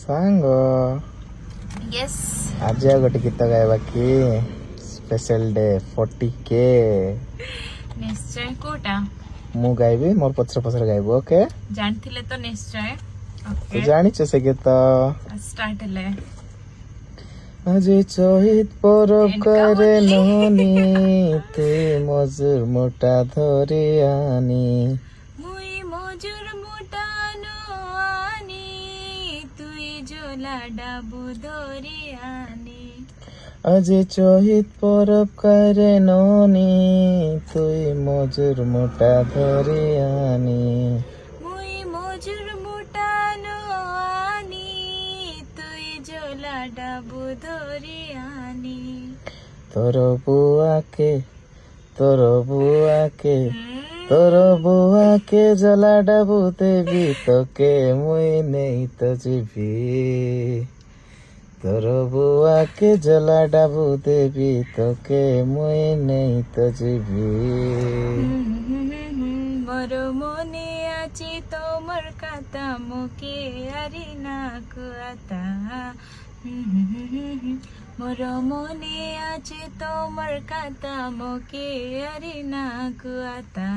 ସାଙ୍ଗ यस ଆଜି ଆଉ ଗୋଟେ ଗୀତ ଗାଇବା କି ସ୍ପେଶାଲ ଡେ 40K निश्चय कोटा ମୁଁ ଗାଇବି ମୋର ପଛରେ ଗାଇବୁ ଓକେ जानथिले तो निश्चय ତୁ ଜାଣିଛୁ ସେ ଗୀତ स्टार्ट ले আজি চহিত পরব করে ননি তুই মজুর মোটা ধরে আনি मुई मजूर मुटानो आनी तुई जोला डाबू धोरी आनी আজি চহিত পরব করে ননি তুই মজুর মোটা ধরে আনি मुई मजूर मुटानो आनी तुई जोला डाबू धोरी आनी তোর বুয়াকে তোর বুয়াকে জলা ডাবু দেবি তোকে মুই নেই তো জিবি তোর বুয়াকে জলা ডাবু দেবি তোকে মুই নেই তো জিবি মোর মনে আছে তোমার কথা মুখে আরি না কুয়াতা মোর মনে আছে তোমার কথা মুখে আরি না কুয়াতা